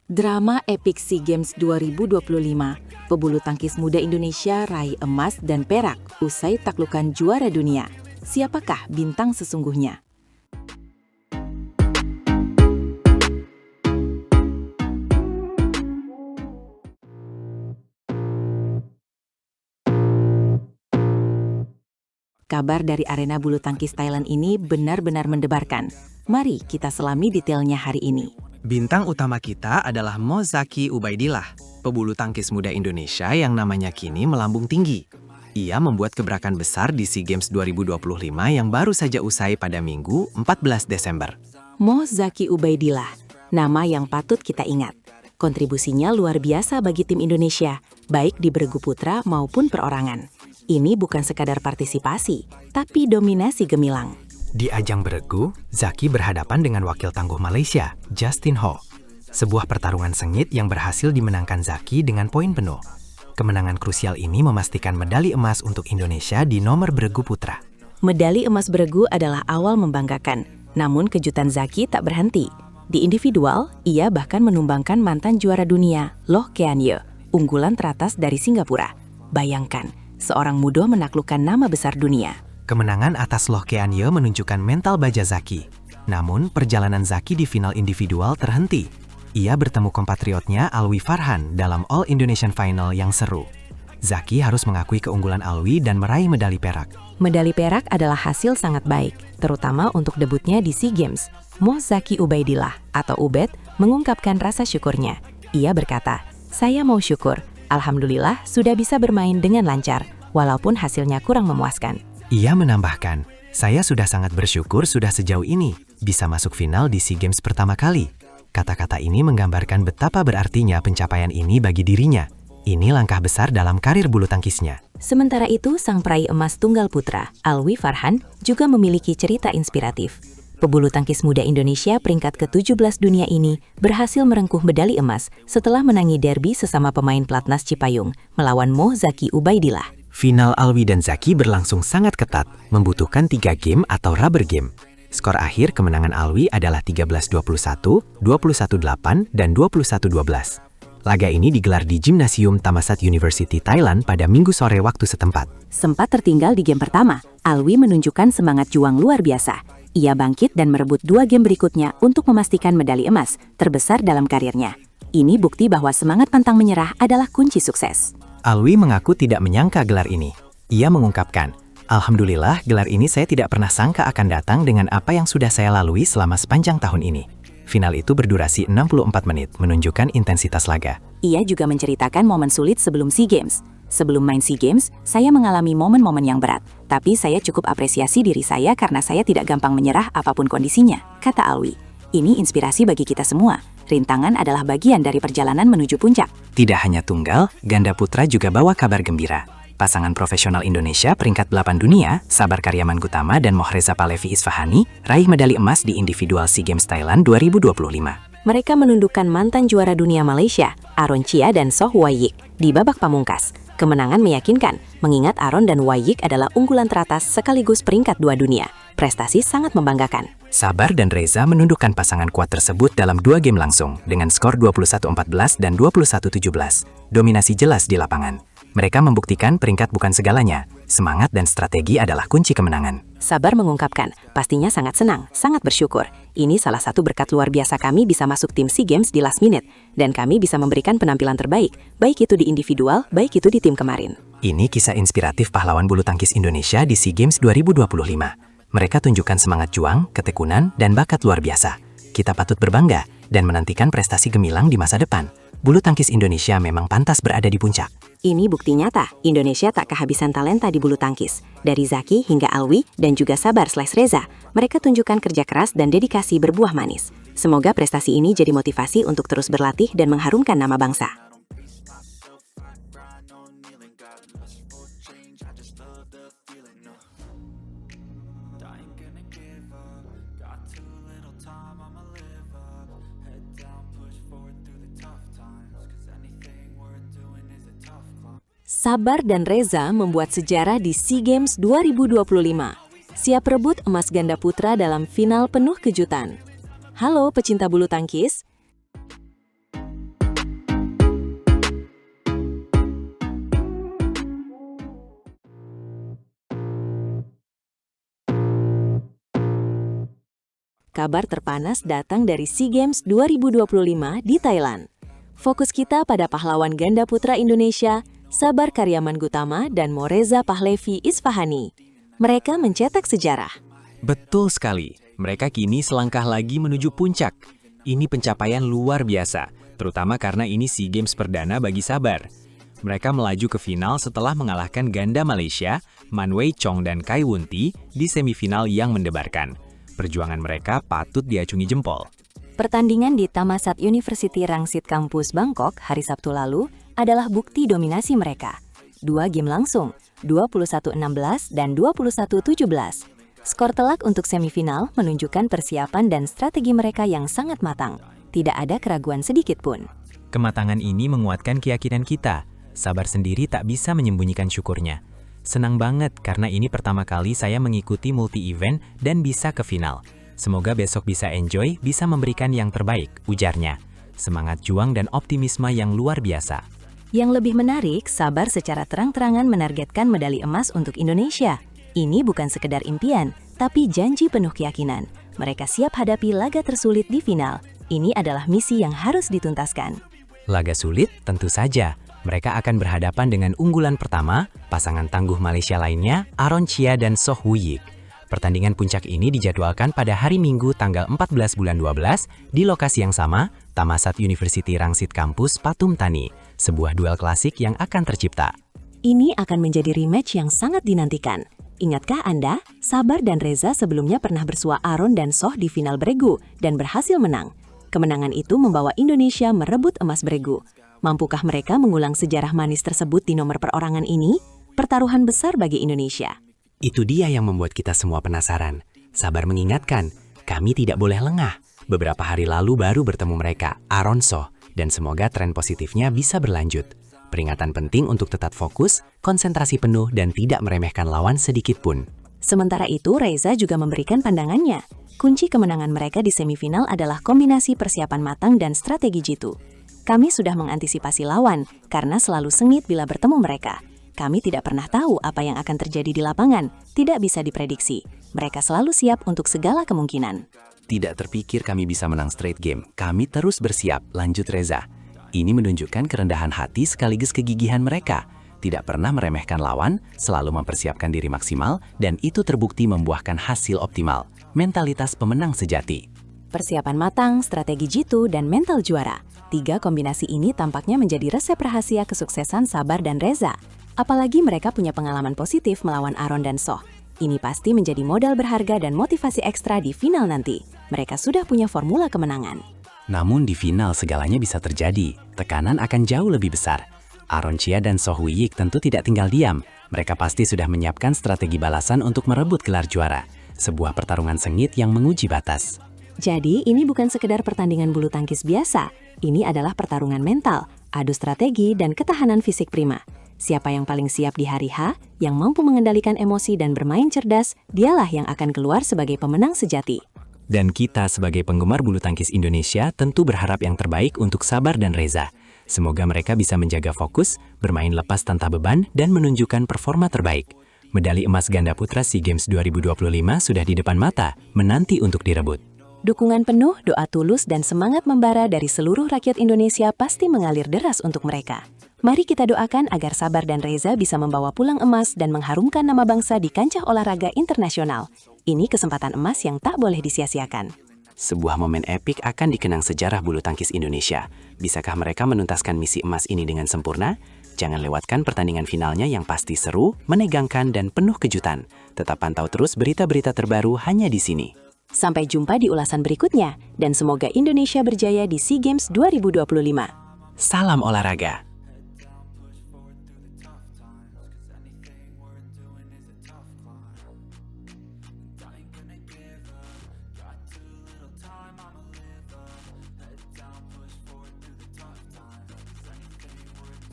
Drama epik SEA Games 2025, pebulu tangkis muda Indonesia raih emas dan perak usai taklukan juara dunia. Siapakah bintang sesungguhnya? Kabar dari arena bulu tangkis Thailand ini benar-benar mendebarkan. Mari kita selami detailnya hari ini. Bintang utama kita adalah Mo Zaki Ubaidillah, pebulu tangkis muda Indonesia yang namanya kini melambung tinggi. Ia membuat gebrakan besar di SEA Games 2025 yang baru saja usai pada Minggu 14 Desember. Mo Zaki Ubaidillah, nama yang patut kita ingat. Kontribusinya luar biasa bagi tim Indonesia, baik di bergu putra maupun perorangan. Ini bukan sekadar partisipasi, tapi dominasi gemilang. Di ajang beregu, Zaki berhadapan dengan wakil tangguh Malaysia, Justin Ho. Sebuah pertarungan sengit yang berhasil dimenangkan Zaki dengan poin penuh. Kemenangan krusial ini memastikan medali emas untuk Indonesia di nomor beregu putra. Medali emas beregu adalah awal membanggakan, namun kejutan Zaki tak berhenti. Di individual, ia bahkan menumbangkan mantan juara dunia, Loh Kean Yew, unggulan teratas dari Singapura. Bayangkan, seorang muda menaklukkan nama besar dunia. Kemenangan atas Loh Kean Yew menunjukkan mental baja Zaki. Namun, perjalanan Zaki di final individual terhenti. Ia bertemu kompatriotnya Alwi Farhan dalam All Indonesian Final yang seru. Zaki harus mengakui keunggulan Alwi dan meraih medali perak. Medali perak adalah hasil sangat baik, terutama untuk debutnya di SEA Games. Mo Zaki Ubaidillah atau Ubed mengungkapkan rasa syukurnya. Ia berkata, "Saya mau syukur. Alhamdulillah sudah bisa bermain dengan lancar, walaupun hasilnya kurang memuaskan." Ia menambahkan, "Saya sudah sangat bersyukur sudah sejauh ini bisa masuk final di SEA Games pertama kali." Kata-kata ini menggambarkan betapa berartinya pencapaian ini bagi dirinya. Ini langkah besar dalam karir bulu tangkisnya. Sementara itu, sang peraih emas tunggal putra, Alwi Farhan, juga memiliki cerita inspiratif. Pebulu tangkis muda Indonesia peringkat ke-17 dunia ini berhasil merengkuh medali emas setelah menangi derby sesama pemain pelatnas Cipayung melawan Mo Zaki Ubaidillah. Final Alwi dan Zaki berlangsung sangat ketat, membutuhkan 3 game atau rubber game. Skor akhir kemenangan Alwi adalah 13-21, 21-8, dan 21-12. Laga ini digelar di Gymnasium Thammasat University Thailand pada Minggu sore waktu setempat. Sempat tertinggal di game pertama, Alwi menunjukkan semangat juang luar biasa. Ia bangkit dan merebut 2 game berikutnya untuk memastikan medali emas terbesar dalam karirnya. Ini bukti bahwa semangat pantang menyerah adalah kunci sukses. Alwi mengaku tidak menyangka gelar ini. Ia mengungkapkan, "Alhamdulillah, gelar ini saya tidak pernah sangka akan datang dengan apa yang sudah saya lalui selama sepanjang tahun ini." Final itu berdurasi 64 menit, menunjukkan intensitas laga. Ia juga menceritakan momen sulit sebelum SEA Games. "Sebelum main SEA Games, saya mengalami momen-momen yang berat. Tapi saya cukup apresiasi diri saya karena saya tidak gampang menyerah apapun kondisinya," kata Alwi. Ini inspirasi bagi kita semua. Rintangan adalah bagian dari perjalanan menuju puncak. Tidak hanya tunggal, ganda putra juga bawa kabar gembira. Pasangan profesional Indonesia peringkat 8 dunia, Sabar Karyaman Gutama dan Mohreza Palevi Isfahani, raih medali emas di individual SEA Games Thailand 2025. Mereka menundukkan mantan juara dunia Malaysia, Aaron Chia dan Soh Wai Yik, di babak pamungkas. Kemenangan meyakinkan, mengingat Aaron dan Wai Yik adalah unggulan teratas sekaligus peringkat 2 dunia. Prestasi sangat membanggakan. Sabar dan Reza menundukkan pasangan kuat tersebut dalam 2 game langsung, dengan skor 21-14 dan 21-17. Dominasi jelas di lapangan. Mereka membuktikan peringkat bukan segalanya. Semangat dan strategi adalah kunci kemenangan. Sabar mengungkapkan, pastinya sangat senang, sangat bersyukur. Ini salah satu berkat luar biasa kami bisa masuk tim SEA Games di last minute, dan kami bisa memberikan penampilan terbaik, baik itu di individual, baik itu di tim kemarin. Ini kisah inspiratif pahlawan bulu tangkis Indonesia di SEA Games 2025. Mereka tunjukkan semangat juang, ketekunan, dan bakat luar biasa. Kita patut berbangga dan menantikan prestasi gemilang di masa depan. Bulu tangkis Indonesia memang pantas berada di puncak. Ini bukti nyata, Indonesia tak kehabisan talenta di bulu tangkis. Dari Zaki hingga Alwi dan juga Sabar/Reza, mereka tunjukkan kerja keras dan dedikasi berbuah manis. Semoga prestasi ini jadi motivasi untuk terus berlatih dan mengharumkan nama bangsa. Sabar dan Reza membuat sejarah di SEA Games 2025. Siap rebut emas ganda putra dalam final penuh kejutan. Halo pecinta bulu tangkis, Kabar terpanas datang dari SEA Games 2025 di Thailand. Fokus kita pada pahlawan ganda putra Indonesia, Sabar Karyaman Gutama dan Moreza Pahlevi Isfahani. Mereka mencetak sejarah. Betul sekali, mereka kini selangkah lagi menuju puncak. Ini pencapaian luar biasa, terutama karena ini SEA Games perdana bagi Sabar. Mereka melaju ke final setelah mengalahkan ganda Malaysia, Man Wei Chong dan Kai Wunti di semifinal yang mendebarkan. Perjuangan mereka patut diacungi jempol. Pertandingan di Thammasat University Rangsit Kampus Bangkok hari Sabtu lalu adalah bukti dominasi mereka. 2 game langsung, 21-16 dan 21-17. Skor telak untuk semifinal menunjukkan persiapan dan strategi mereka yang sangat matang. Tidak ada keraguan sedikit pun. Kematangan ini menguatkan keyakinan kita. Sabar sendiri tak bisa menyembunyikan syukurnya. Senang banget karena ini pertama kali saya mengikuti multi-event dan bisa ke final. Semoga besok bisa enjoy, bisa memberikan yang terbaik, ujarnya. Semangat juang dan optimisme yang luar biasa. Yang lebih menarik, Sabar secara terang-terangan menargetkan medali emas untuk Indonesia. Ini bukan sekedar impian, tapi janji penuh keyakinan. Mereka siap hadapi laga tersulit di final. Ini adalah misi yang harus dituntaskan. Laga sulit? Tentu saja. Mereka akan berhadapan dengan unggulan pertama, pasangan tangguh Malaysia lainnya, Aaron Chia dan Soh Woo-yik. Pertandingan puncak ini dijadwalkan pada hari Minggu tanggal 14 bulan 12 di lokasi yang sama, Thammasat University Rangsit Kampus Pathum Thani, sebuah duel klasik yang akan tercipta. Ini akan menjadi rematch yang sangat dinantikan. Ingatkah Anda, Sabar dan Reza sebelumnya pernah bersua Aaron dan Soh di final beregu dan berhasil menang. Kemenangan itu membawa Indonesia merebut emas beregu. Mampukah mereka mengulang sejarah manis tersebut di nomor perorangan ini? Pertaruhan besar bagi Indonesia. Itu dia yang membuat kita semua penasaran. Sabar mengingatkan, kami tidak boleh lengah. Beberapa hari lalu baru bertemu mereka, Aaron Soh, dan semoga tren positifnya bisa berlanjut. Peringatan penting untuk tetap fokus, konsentrasi penuh, dan tidak meremehkan lawan sedikit pun. Sementara itu, Reza juga memberikan pandangannya. Kunci kemenangan mereka di semifinal adalah kombinasi persiapan matang dan strategi jitu. Kami sudah mengantisipasi lawan karena selalu sengit bila bertemu mereka. Kami tidak pernah tahu apa yang akan terjadi di lapangan, tidak bisa diprediksi. Mereka selalu siap untuk segala kemungkinan. Tidak terpikir kami bisa menang straight game. Kami terus bersiap, lanjut Reza. Ini menunjukkan kerendahan hati sekaligus kegigihan mereka. Tidak pernah meremehkan lawan, selalu mempersiapkan diri maksimal, dan itu terbukti membuahkan hasil optimal. Mentalitas pemenang sejati. Persiapan matang, strategi jitu, dan mental juara. 3 kombinasi ini tampaknya menjadi resep rahasia kesuksesan Sabar dan Reza. Apalagi mereka punya pengalaman positif melawan Aaron dan Soh. Ini pasti menjadi modal berharga dan motivasi ekstra di final nanti. Mereka sudah punya formula kemenangan. Namun di final segalanya bisa terjadi. Tekanan akan jauh lebih besar. Aaron Chia dan Soh Woo-yik tentu tidak tinggal diam. Mereka pasti sudah menyiapkan strategi balasan untuk merebut gelar juara. Sebuah pertarungan sengit yang menguji batas. Jadi, ini bukan sekedar pertandingan bulu tangkis biasa. Ini adalah pertarungan mental, adu strategi, dan ketahanan fisik prima. Siapa yang paling siap di hari H, yang mampu mengendalikan emosi dan bermain cerdas, dialah yang akan keluar sebagai pemenang sejati. Dan kita sebagai penggemar bulu tangkis Indonesia tentu berharap yang terbaik untuk Sabar dan Reza. Semoga mereka bisa menjaga fokus, bermain lepas tanpa beban, dan menunjukkan performa terbaik. Medali emas ganda putra SEA Games 2025 sudah di depan mata, menanti untuk direbut. Dukungan penuh, doa tulus, dan semangat membara dari seluruh rakyat Indonesia pasti mengalir deras untuk mereka. Mari kita doakan agar Sabar dan Reza bisa membawa pulang emas dan mengharumkan nama bangsa di kancah olahraga internasional. Ini kesempatan emas yang tak boleh disia-siakan. Sebuah momen epik akan dikenang sejarah bulu tangkis Indonesia. Bisakah mereka menuntaskan misi emas ini dengan sempurna? Jangan lewatkan pertandingan finalnya yang pasti seru, menegangkan, dan penuh kejutan. Tetap pantau terus berita-berita terbaru hanya di sini. Sampai jumpa di ulasan berikutnya, dan semoga Indonesia berjaya di SEA Games 2025. Salam olahraga!